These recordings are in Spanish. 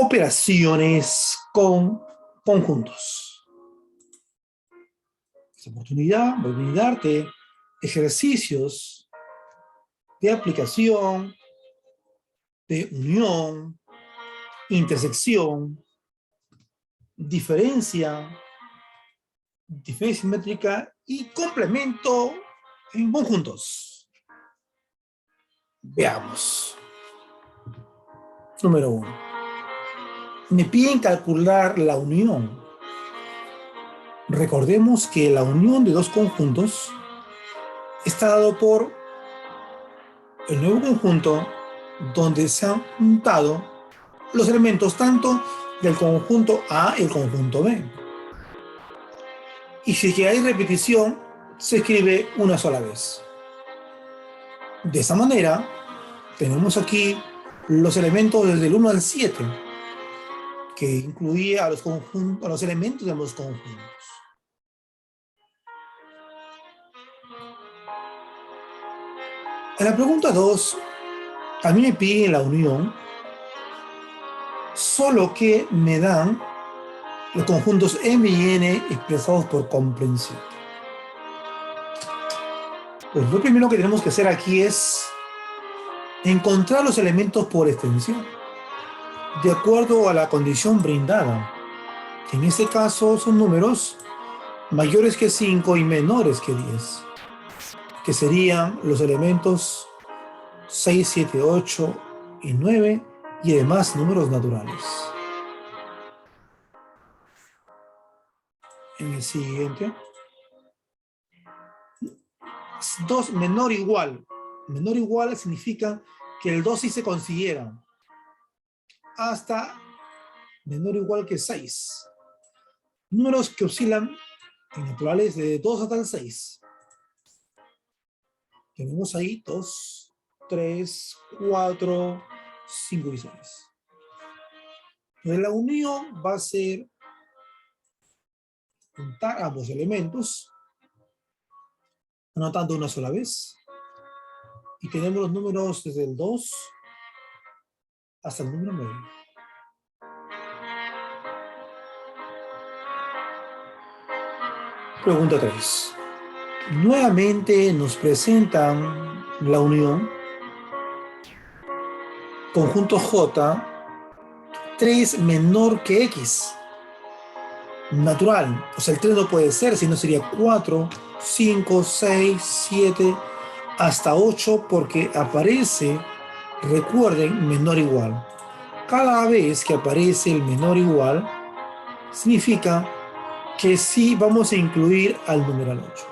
operaciones con conjuntos. En esta oportunidad voy a brindarte ejercicios de aplicación, de unión, intersección, diferencia métrica y complemento en conjuntos. Veamos. Número 1. Me piden calcular la unión. Recordemos que la unión de dos conjuntos está dado por el nuevo conjunto donde se han juntado los elementos tanto del conjunto A y el conjunto B. Y si hay repetición, se escribe una sola vez. De esa manera, tenemos aquí los elementos desde el 1 al 7, que incluía a los elementos de los conjuntos. En la pregunta 2, a mí me piden la unión, solo que me dan los conjuntos M y N expresados por comprensión. Pues lo primero que tenemos que hacer aquí es encontrar los elementos por extensión, de acuerdo a la condición brindada. En este caso son números mayores que 5 y menores que 10, que serían los elementos 6, 7, 8 y 9 y además números naturales. En el siguiente, 2 menor o igual. Menor o igual significa que el 2 sí se considera, hasta menor o igual que 6. Números que oscilan en naturales de 2 hasta el 6. Tenemos ahí 2, 3, 4, 5 y 6. Entonces la unión va a ser juntar ambos elementos, anotando una sola vez. Y tenemos los números desde el 2 hasta el número 9. Pregunta 3. Nuevamente nos presentan la unión. Conjunto J, 3 menor que X. Natural. O sea, el 3 no puede ser, sino sería 4, 5, 6, 7, hasta 8, porque aparece, recuerden, menor igual. Cada vez que aparece el menor igual, significa que sí vamos a incluir al numeral 8.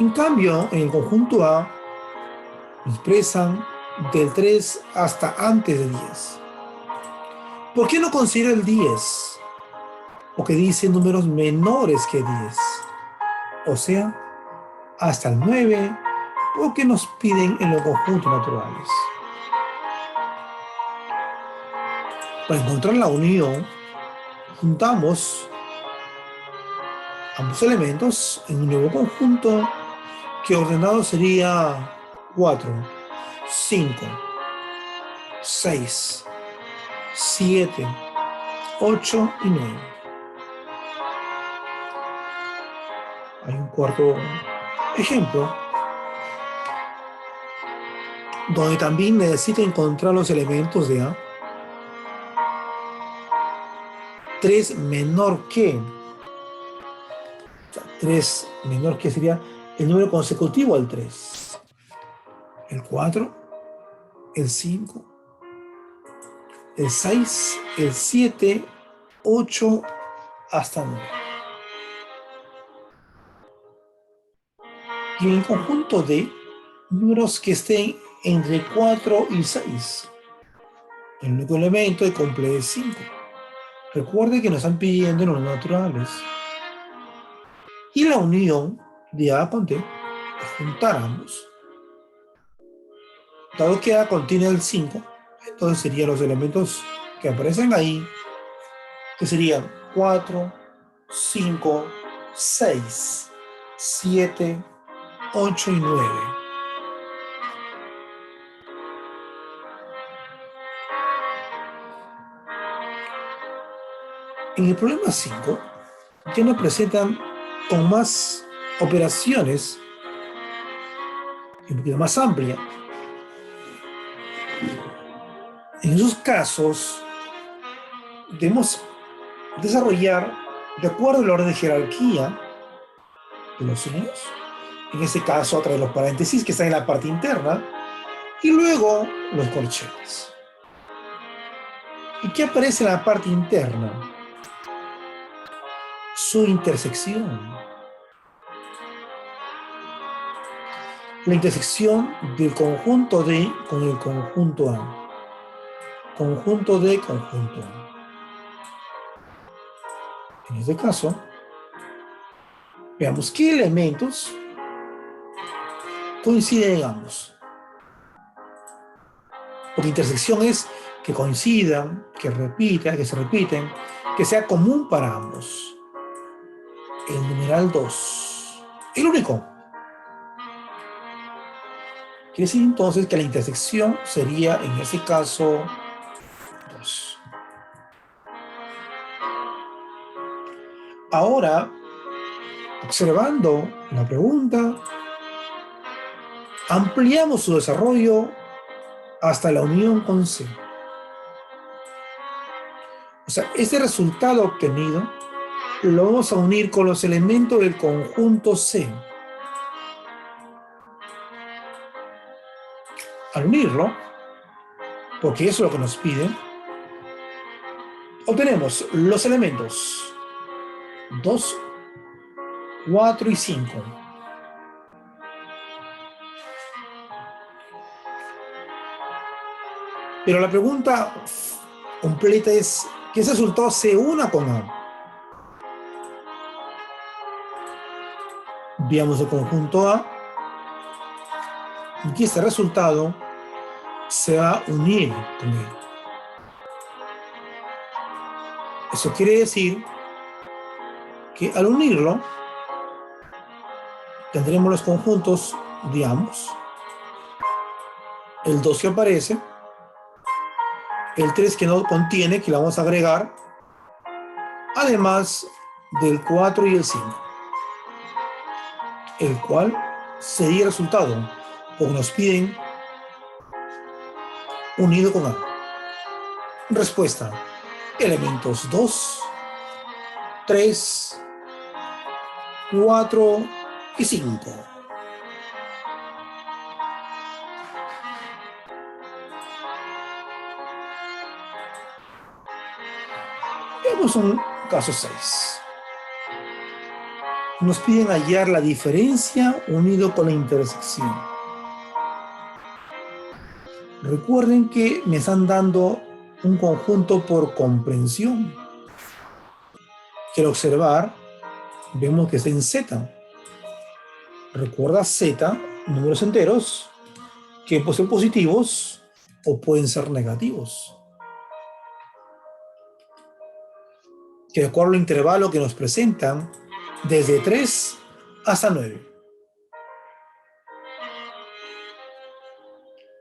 En cambio, en el conjunto A, expresan del 3 hasta antes de 10. ¿Por qué no considera el 10? Porque dice números menores que 10. O sea, hasta el 9, porque nos piden en los conjuntos naturales. Para encontrar la unión, juntamos ambos elementos en un nuevo conjunto que ordenado sería 4, 5, 6, 7, 8 y 9. Hay un cuarto ejemplo donde también necesita encontrar los elementos de A. 3 menor que. 3 menor que sería el número consecutivo al 3. El 4, el 5, el 6, el 7, 8 hasta 9. Y en el conjunto de números que estén entre 4 y 6. El único elemento de cumple es 5. Recuerde que nos están pidiendo los naturales. Y la unión de A con T es juntar ambos. Dado que A contiene el 5, entonces serían los elementos que aparecen ahí, que serían 4, 5, 6, 7, 8 y 9. En el problema 5 ya nos presentan con más operaciones y un poquito más amplia. En esos casos, debemos desarrollar de acuerdo al orden de jerarquía de los signos. En este caso, a través de los paréntesis que están en la parte interna y luego los corchetes. ¿Y qué aparece en la parte interna? Su intersección. La intersección del conjunto D con el conjunto A. Conjunto D, conjunto A. En este caso, veamos qué elementos coinciden en ambos. Porque intersección es que coincidan, que se repiten, que sea común para ambos. El numeral 2. El único. Quiere decir entonces que la intersección sería, en ese caso, 2. Ahora, observando la pregunta, ampliamos su desarrollo hasta la unión con C. O sea, este resultado obtenido lo vamos a unir con los elementos del conjunto C. Al unirlo, porque eso es lo que nos piden, obtenemos los elementos 2, 4 y 5. Pero la pregunta completa es que ese resultado se una con A. Veamos el conjunto A y este resultado se va a unir con él. Eso quiere decir que al unirlo tendremos los conjuntos de ambos. El 2 que aparece, el 3 que no contiene, que lo vamos a agregar, además del 4 y el 5, el cual sería el resultado, porque nos piden unido con A. Respuesta: elementos 2, 3, 4 y 5. Veamos un caso 6. Nos piden hallar la diferencia unido con la intersección. Recuerden que me están dando un conjunto por comprensión. Quiero observar, vemos que está en Z. Recuerda Z, números enteros, que pueden ser positivos o pueden ser negativos. Que de acuerdo al intervalo que nos presentan, desde 3 hasta 9.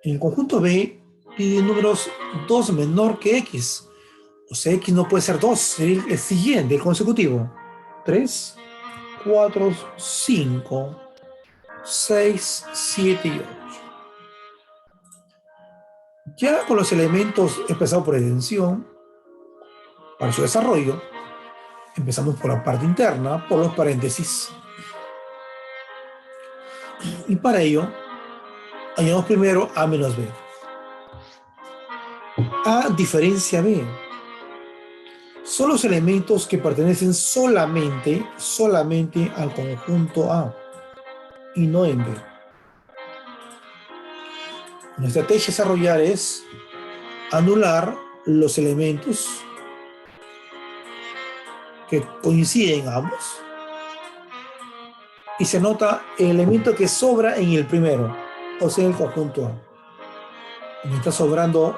En el conjunto B pide números 2 menor que X. O sea, X no puede ser 2, sería el siguiente, el consecutivo. 3, 4, 5, 6, 7 y 8. Ya con los elementos expresados por extensión, para su desarrollo, empezamos por la parte interna, por los paréntesis. Y para ello, añadimos primero A menos B. A diferencia B. Son los elementos que pertenecen solamente al conjunto A y no en B. Una estrategia a desarrollar es anular los elementos que coinciden ambos y se anota el elemento que sobra en el primero, o sea, en el conjunto A. Me está sobrando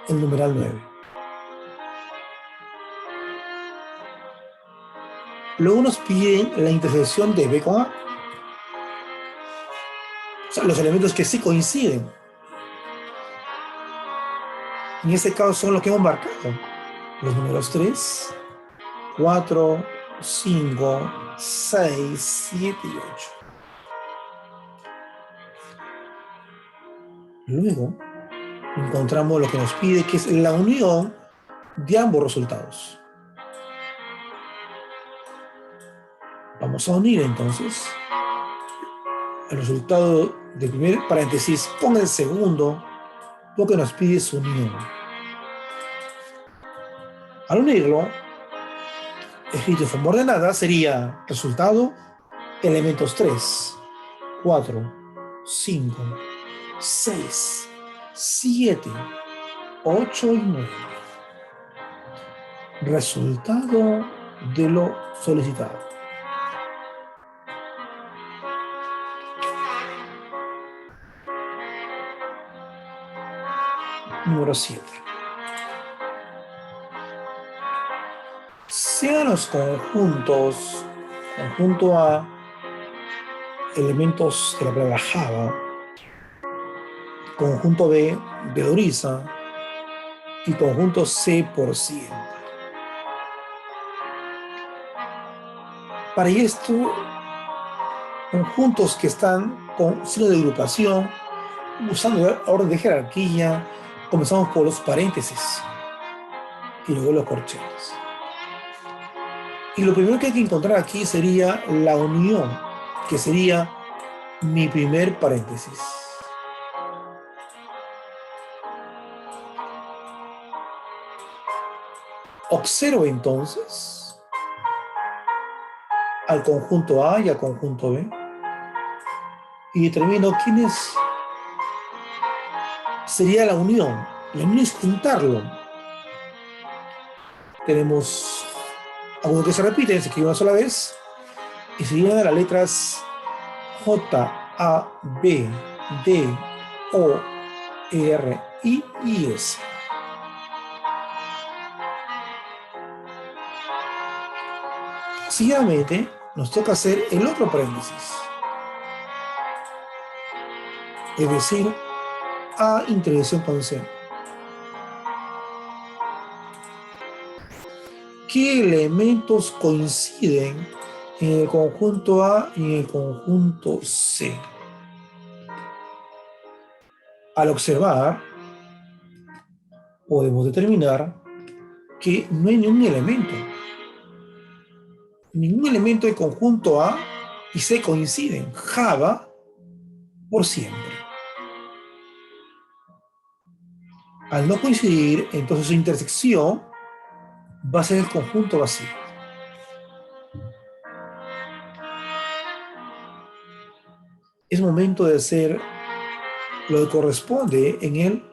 el numeral 9. Luego nos piden la intersección de B con A. O sea, los elementos que sí coinciden. En este caso son los que hemos marcado. Los números 3, 4, 5, 6, 7 y 8. Luego encontramos lo que nos pide, que es la unión de ambos resultados. Vamos a unir entonces el resultado del primer paréntesis con el segundo, lo que nos pide su unión. Al unirlo, escrito de forma ordenada, sería resultado elementos 3, 4, 5, 6, 7, 8 y 9. Resultado de lo solicitado. Número 7. Sean los conjuntos, conjunto A, elementos de la palabra Java, conjunto B, de Dorisa, y conjunto C por siempre. Para esto, conjuntos que están con signo de agrupación, usando orden de jerarquía, comenzamos por los paréntesis y luego los corchetes. Y lo primero que hay que encontrar aquí sería la unión, que sería mi primer paréntesis. Observo entonces al conjunto A y al conjunto B y determino quiénes sería la unión. La unión es juntarlo. Tenemos algunos que se repiten, se escribe una sola vez y serían las letras J, A, B, D, O, R, I y S. Seguidamente nos toca hacer el otro paréntesis, es decir, A intersección con C. ¿Qué elementos coinciden en el conjunto A y en el conjunto C? Al observar, podemos determinar que no hay ningún elemento del conjunto A y C coinciden. Java por siempre. Al no coincidir, entonces su intersección va a ser el conjunto vacío. Es momento de hacer lo que corresponde en el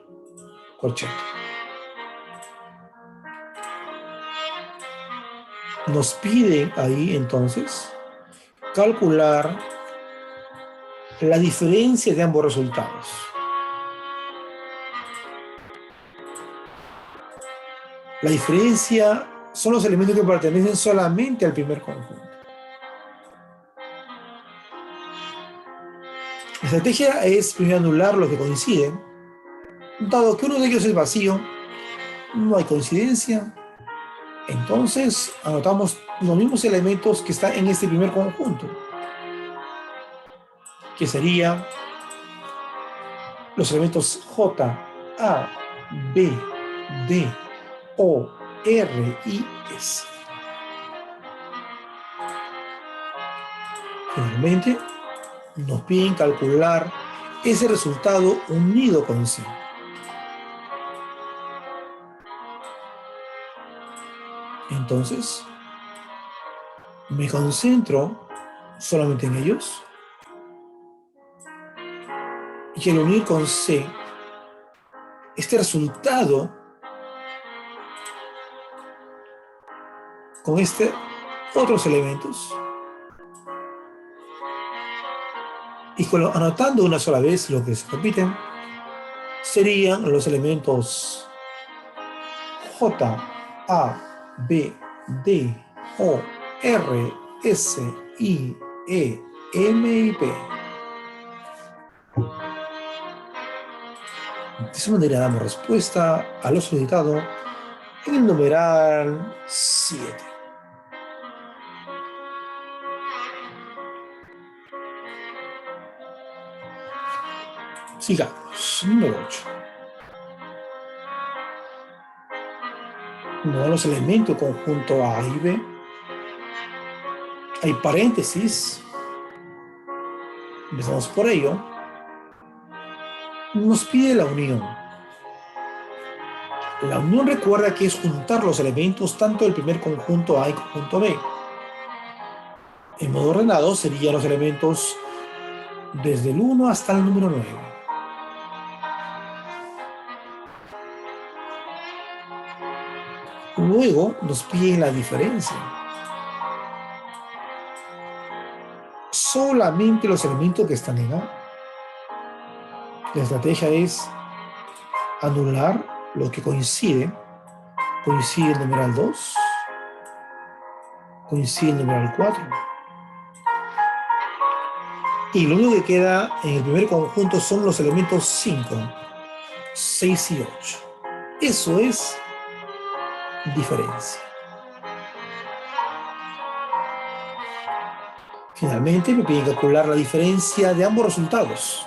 corchete. Nos piden ahí entonces calcular la diferencia de ambos resultados. La diferencia son los elementos que pertenecen solamente al primer conjunto. La estrategia es primero anular los que coinciden. Dado que uno de ellos es vacío, no hay coincidencia, entonces anotamos los mismos elementos que están en este primer conjunto, que serían los elementos J, A, B, D, O, R y S. Finalmente, nos piden calcular ese resultado unido con C. Entonces, me concentro solamente en ellos y al unir con C, este resultado con otros elementos y anotando una sola vez lo que se repiten, serían los elementos J, A, B, D, O, R, S, I, E, M y P. De esa manera damos respuesta a lo solicitado en el numeral 7. Sigamos. Número 8. No los elementos del conjunto A y B. Hay paréntesis. Empezamos por ello. Nos pide la unión. La unión recuerda que es juntar los elementos tanto del primer conjunto A y conjunto B. En modo ordenado serían los elementos desde el 1 hasta el número 9. Luego nos piden la diferencia. Solamente los elementos que están en A. La estrategia es anular lo que coincide. Coincide el numeral 2. Coincide el numeral 4. Y lo único que queda en el primer conjunto son los elementos 5, 6 y 8. Eso es diferencia. Finalmente me piden calcular la diferencia de ambos resultados.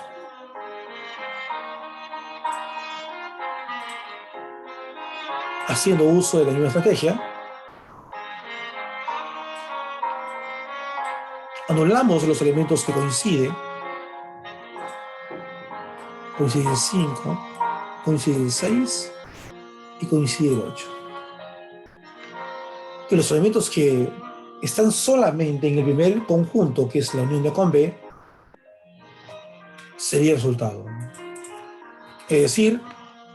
Haciendo uso de la misma estrategia, anulamos los elementos que coinciden. Coincide el 5, coincide el 6 y coincide el 8. Y los elementos que están solamente en el primer conjunto, que es la unión de A con B, sería el resultado. Es decir,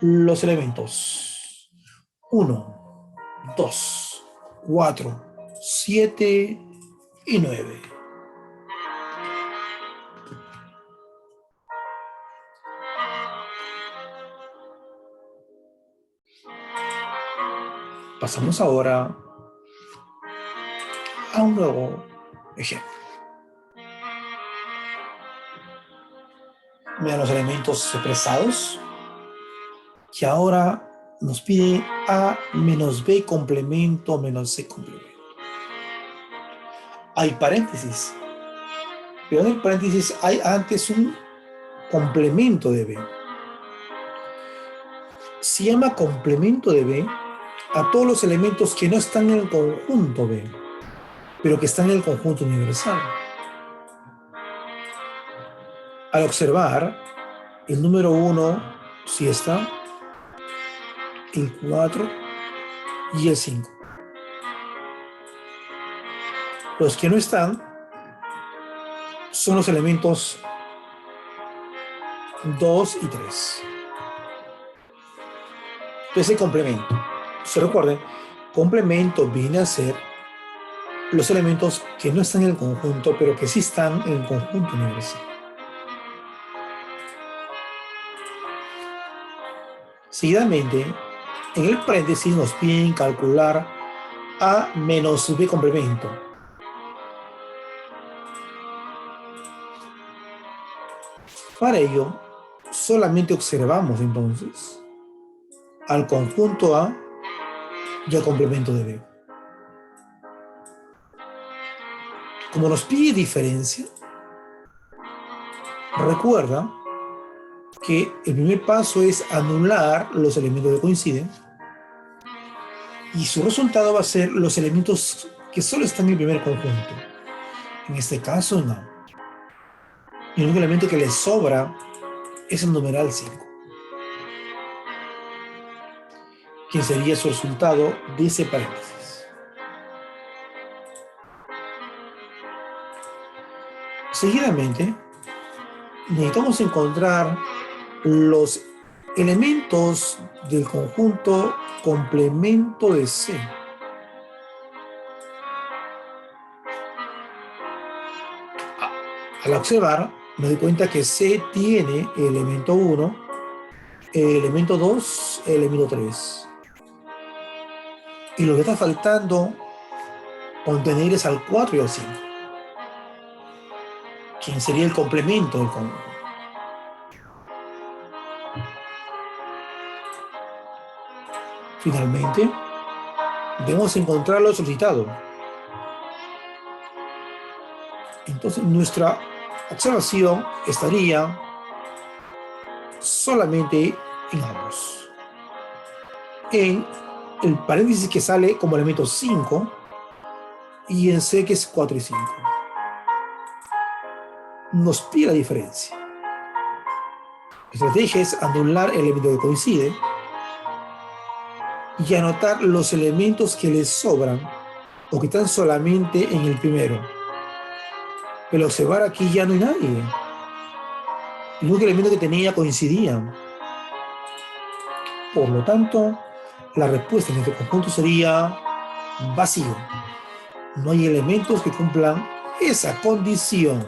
los elementos 1, 2, 4, 7 y 9. Pasamos ahora a un nuevo ejemplo. Vean los elementos expresados, que ahora nos pide A menos B complemento menos C complemento. Hay paréntesis, pero en el paréntesis hay antes un complemento de B. Se llama complemento de B a todos los elementos que no están en el conjunto B, pero que están en el conjunto universal. Al observar, el número 1 sí está, el 4 y el 5. Los que no están son los elementos 2 y 3. Entonces el complemento. Se recuerden, complemento viene a ser los elementos que no están en el conjunto, pero que sí están en el conjunto universal. Seguidamente, en el paréntesis nos piden calcular A menos B complemento. Para ello, solamente observamos entonces al conjunto A y al complemento de B. Como nos pide diferencia, recuerda que el primer paso es anular los elementos que coinciden y su resultado va a ser los elementos que solo están en el primer conjunto. En este caso, no. Y el único elemento que le sobra es el numeral 5, que sería su resultado de ese paréntesis. Seguidamente, necesitamos encontrar los elementos del conjunto complemento de C. Al observar, me doy cuenta que C tiene el elemento 1, el elemento 2, el elemento 3. Y lo que está faltando contener es al 4 y al 5, quien sería el complemento del conjunto. Finalmente, debemos encontrar lo solicitado. Entonces, nuestra observación estaría solamente en ambos. En el paréntesis que sale como elemento 5 y en C que es 4 y 5. Nos pide la diferencia. La estrategia es anular el elemento que coincide y anotar los elementos que les sobran o que están solamente en el primero. Pero observar aquí ya no hay nadie. El único elemento que tenía coincidían. Por lo tanto, la respuesta en este conjunto sería vacío. No hay elementos que cumplan esa condición.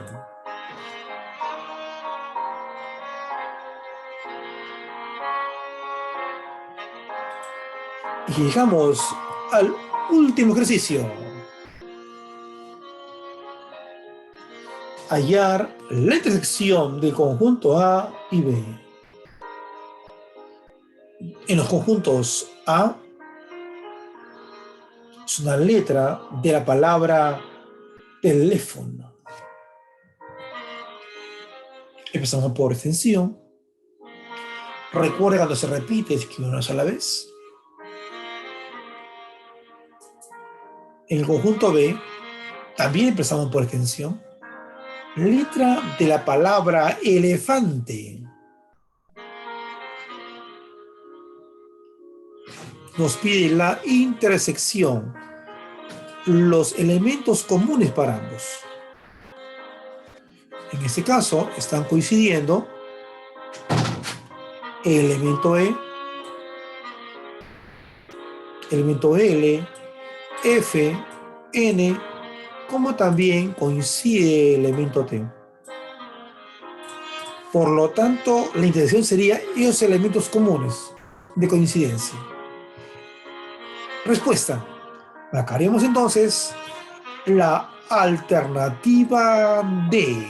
Y llegamos al último ejercicio. Hallar la intersección del conjunto A y B. En los conjuntos A es una letra de la palabra teléfono. Empezamos por extensión. Recuerda cuando se repite, escribe una sola vez. En el conjunto B también empezamos por extensión. Letra de la palabra elefante. Nos pide la intersección, los elementos comunes para ambos. En este caso están coincidiendo el elemento E, elemento L, F, N, como también coincide el elemento T. Por lo tanto, la intersección sería esos elementos comunes de coincidencia. Respuesta. Marcaremos entonces la alternativa D.